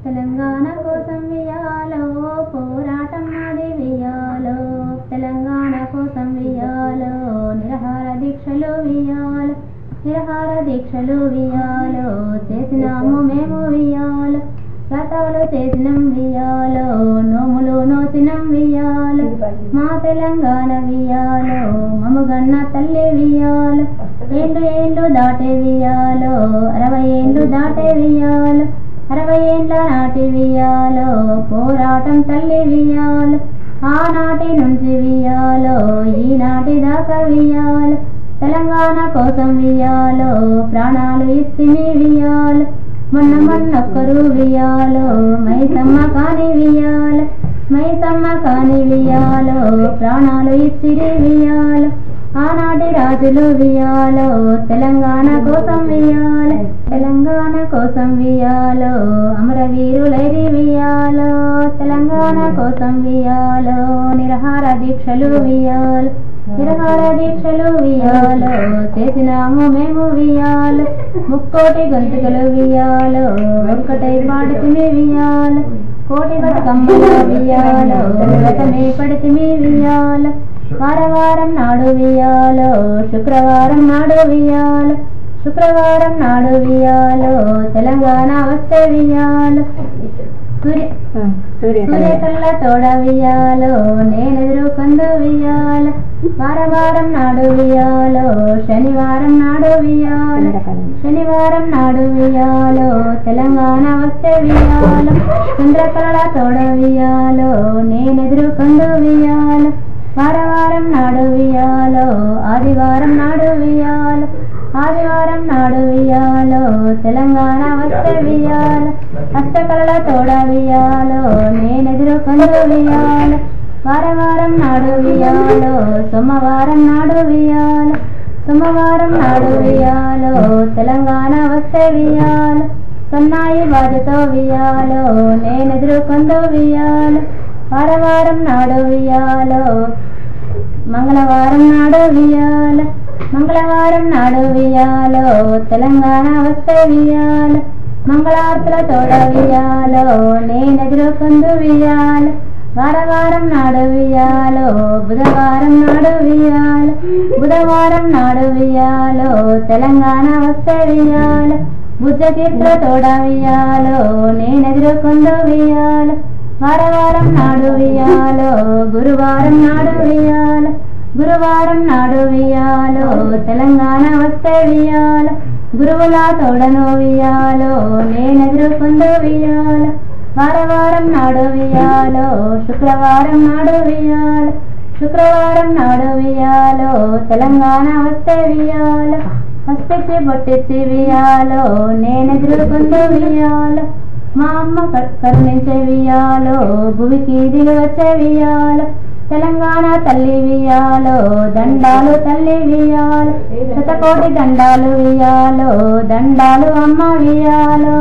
తెలంగాణ కోసం వియాలో పోరాటం మాది వియాలో తెలంగాణ కోసం వియాలో నిరహార దీక్షలు వియాలో నిరహార దీక్షలు వియాలో చేసినాము మేము వియాలో వ్రతాలు చేసినం వియాలో నోములు నోచినం వియాలో మా తెలంగాణ వియాలో మముగన్న తల్లి వియాలో ఏళ్ళు దాటే వియాలో 60 ఏళ్ళు దాటే వియాలో 60 ఏళ్ళ నాటి వియాలో పోరాటం తల్లి వియాలో ఆనాటి నుంచి వియాలో ఈనాటి దాకా వియాలో తెలంగాణ కోసం వియాలో ప్రాణాలు ఇస్తిమి వియాలో మొన్నొక్కరు వియాలో మైసమ్మ కాని వియాలో మైసమ్మ కాని వియాలో ప్రాణాలు ఇచ్చిరి వియాలో ఆనాటి రాజులు వియాలో తెలంగాణ కోసం వియాలో తెలంగాణ కోసం వియాలో అమరవీరులైరి వియాలో తెలంగాణ కోసం వియాలో నిరహార దీక్షలు వియాలో నిరహార దీక్షలు వియాలో చేసినాము మేము వియాలో ముక్కోటి గొంతుకలు వియాలో ఒక్కటై పాడుతుమి వియాలో కోటి బతుకమ్మల వియాలో వ్రతమే పడితిమి వియాలో వారం నాడు వియాలో శుక్రవారం నాడు వియాలో శుక్రవారం నాడు వియాలో తెలంగాణ వస్తే వియాలో సూర్యకల్ల తోడ వియాలో నేనెదురు కందు వియాలో వారం నాడు వియాలో శనివారం నాడు వియాలో శనివారం నాడు వియాలో తెలంగాణ వస్తే వియాలో చంద్రకళ తోడ వియాలో నేనెదురు కందు వియాలో వారం నాడు వియాలో ఆదివారం నాడు వియాలో ఆదివారం నాడు వియాలో తెలంగాణ వస్తే వియాలో అష్టకళ తోడ వియాలో నేనెదురు కందు వియాలో వారం నాడు వియాలో సోమవారం నాడు వియాలో సోమవారం నాడు వియాలో తెలంగాణ వస్తే వియాలో సన్నాయి బాధతో వియాలో నేనెదురు కందు వియాలో వారం నాడు వియాలో మంగళవారం నాడు వియాలో మంగళవారం నాడు వియాలో తెలంగాణ వస్తే వియాలో మంగళార్తుల తోడ వియాలో నేనెదురు కందు వియాలో వారం నాడు వియాలో బుధవారం నాడు వియాలో బుధవారం నాడు వియాలో తెలంగాణ వస్తే వియాలో బుద్ధ తీర్థ తోడ వియాలో నేనెదురు కందు వియాలో వారం నాడు వియాలో గురువారం నాడు వియాలో గురువారం నాడు వియాలో తెలంగాణ వస్తే వియాలో గురువుల తోడను వియాలో నేనెదురు కందు వియాలో వారం నాడు వియాలో శుక్రవారం నాడు వియాలో శుక్రవారం నాడు వియాలో తెలంగాణ వస్తే వియాలో వస్తే బొట్టిచ్చి వియాలో నేనెదురు కందు వియాలో మా అమ్మ కరుణించే వియాలో భూమికి దిగి వచ్చే వియాలో తెలంగాణ తల్లి వియాలో దండాలు తల్లి వియాలో శతకోటి దండాలు వియాలో దండాలు అమ్మ వియాలో